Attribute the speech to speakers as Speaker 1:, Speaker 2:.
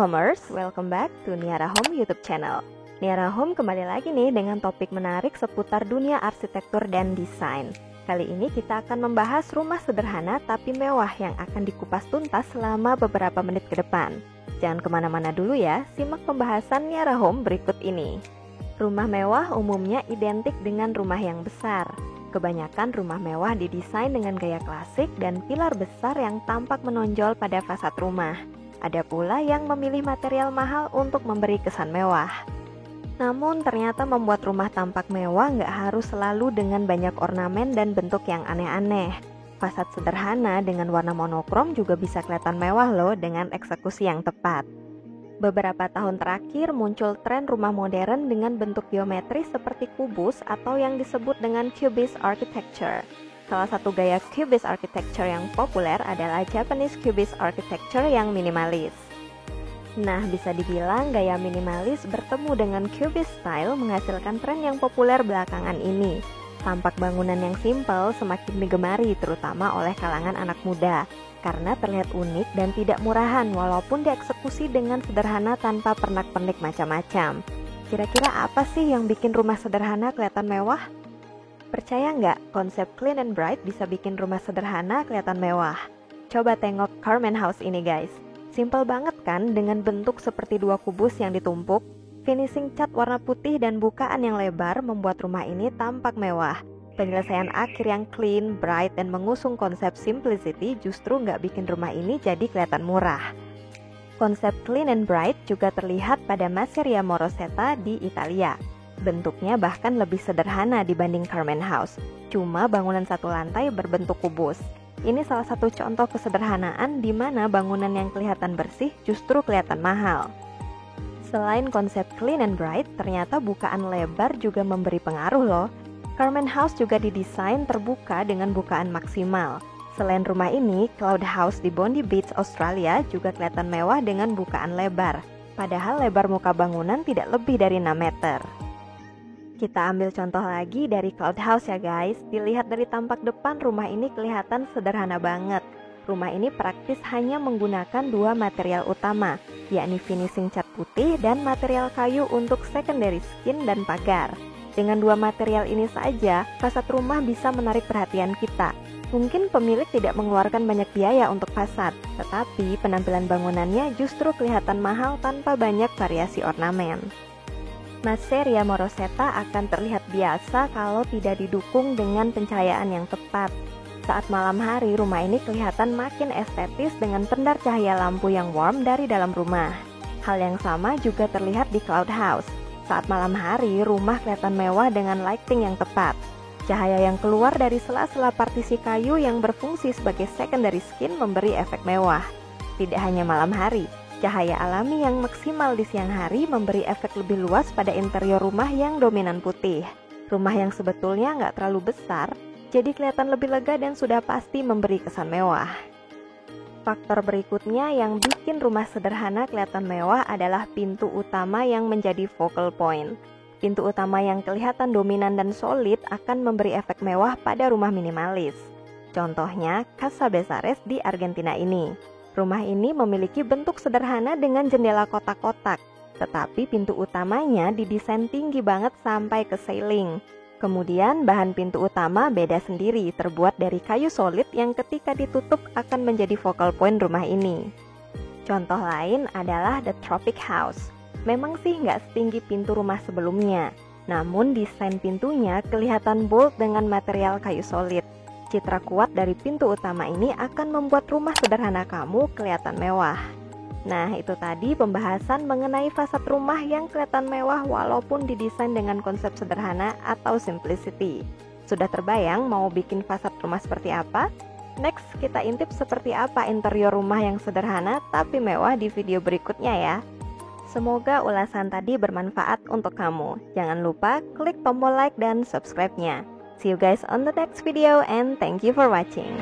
Speaker 1: Homers, welcome back to Niara Home YouTube channel. Niara Home kembali lagi nih dengan topik menarik seputar dunia arsitektur dan desain. Kali ini kita akan membahas rumah sederhana tapi mewah yang akan dikupas tuntas selama beberapa menit ke depan. Jangan kemana-mana dulu ya, simak pembahasan Niara Home berikut ini. Rumah mewah umumnya identik dengan rumah yang besar. Kebanyakan rumah mewah didesain dengan gaya klasik dan pilar besar yang tampak menonjol pada fasad rumah. Ada pula yang memilih material mahal untuk memberi kesan mewah. Namun ternyata membuat rumah tampak mewah nggak harus selalu dengan banyak ornamen dan bentuk yang aneh-aneh. Fasad sederhana dengan warna monokrom juga bisa kelihatan mewah loh dengan eksekusi yang tepat. Beberapa tahun terakhir muncul tren rumah modern dengan bentuk geometris seperti kubus atau yang disebut dengan cubist architecture. Salah satu gaya cubist architecture yang populer adalah Japanese cubist architecture yang minimalis. Nah, bisa dibilang gaya minimalis bertemu dengan cubist style menghasilkan tren yang populer belakangan ini. Tampak bangunan yang simpel semakin digemari terutama oleh kalangan anak muda karena terlihat unik dan tidak murahan walaupun dieksekusi dengan sederhana tanpa pernak-pernik macam-macam. Kira-kira apa sih yang bikin rumah sederhana kelihatan mewah? Percaya nggak konsep clean and bright bisa bikin rumah sederhana kelihatan mewah? Coba tengok Carmen House ini guys. Simple banget kan dengan bentuk seperti dua kubus yang ditumpuk. Finishing cat warna putih dan bukaan yang lebar membuat rumah ini tampak mewah. Penyelesaian akhir yang clean, bright, dan mengusung konsep simplicity justru nggak bikin rumah ini jadi kelihatan murah. Konsep clean and bright juga terlihat pada Masseria Morosetta di Italia. Bentuknya bahkan lebih sederhana dibanding Carmen House. Cuma bangunan satu lantai berbentuk kubus. Ini salah satu contoh kesederhanaan di mana bangunan yang kelihatan bersih justru kelihatan mahal. Selain konsep clean and bright, ternyata bukaan lebar juga memberi pengaruh loh. Carmen House juga didesain terbuka dengan bukaan maksimal. Selain rumah ini, Cloud House di Bondi Beach, Australia juga kelihatan mewah dengan bukaan lebar. Padahal lebar muka bangunan tidak lebih dari 6 meter. Kita ambil contoh lagi dari Cloud House ya guys. Dilihat dari tampak depan, rumah ini kelihatan sederhana banget. Rumah ini praktis hanya menggunakan dua material utama, yakni finishing cat putih dan material kayu untuk secondary skin dan pagar. Dengan dua material ini saja, fasad rumah bisa menarik perhatian kita. Mungkin pemilik tidak mengeluarkan banyak biaya untuk fasad, tetapi penampilan bangunannya justru kelihatan mahal tanpa banyak variasi ornamen. Masseria Morosetta akan terlihat biasa kalau tidak didukung dengan pencahayaan yang tepat. Saat malam hari, rumah ini kelihatan makin estetis dengan pendar cahaya lampu yang warm dari dalam rumah. Hal yang sama juga terlihat di Cloud House. Saat malam hari, rumah kelihatan mewah dengan lighting yang tepat. Cahaya yang keluar dari sela-sela partisi kayu yang berfungsi sebagai secondary skin memberi efek mewah. Tidak hanya malam hari, cahaya alami yang maksimal di siang hari memberi efek lebih luas pada interior rumah yang dominan putih. Rumah yang sebetulnya nggak terlalu besar, jadi kelihatan lebih lega dan sudah pasti memberi kesan mewah. Faktor berikutnya yang bikin rumah sederhana kelihatan mewah adalah pintu utama yang menjadi focal point. Pintu utama yang kelihatan dominan dan solid akan memberi efek mewah pada rumah minimalis. Contohnya, Casa Besares di Argentina ini. Rumah ini memiliki bentuk sederhana dengan jendela kotak-kotak, tetapi pintu utamanya didesain tinggi banget sampai ke ceiling. Kemudian bahan pintu utama beda sendiri, terbuat dari kayu solid yang ketika ditutup akan menjadi focal point rumah ini. Contoh lain adalah The Tropic House. Memang sih nggak setinggi pintu rumah sebelumnya, namun desain pintunya kelihatan bold dengan material kayu solid. Citra kuat dari pintu utama ini akan membuat rumah sederhana kamu kelihatan mewah. Nah, itu tadi pembahasan mengenai fasad rumah yang kelihatan mewah walaupun didesain dengan konsep sederhana atau simplicity. Sudah terbayang mau bikin fasad rumah seperti apa? Next, kita intip seperti apa interior rumah yang sederhana tapi mewah di video berikutnya ya. Semoga ulasan tadi bermanfaat untuk kamu. Jangan lupa klik tombol like dan subscribe-nya. See you guys on the next video and thank you for watching.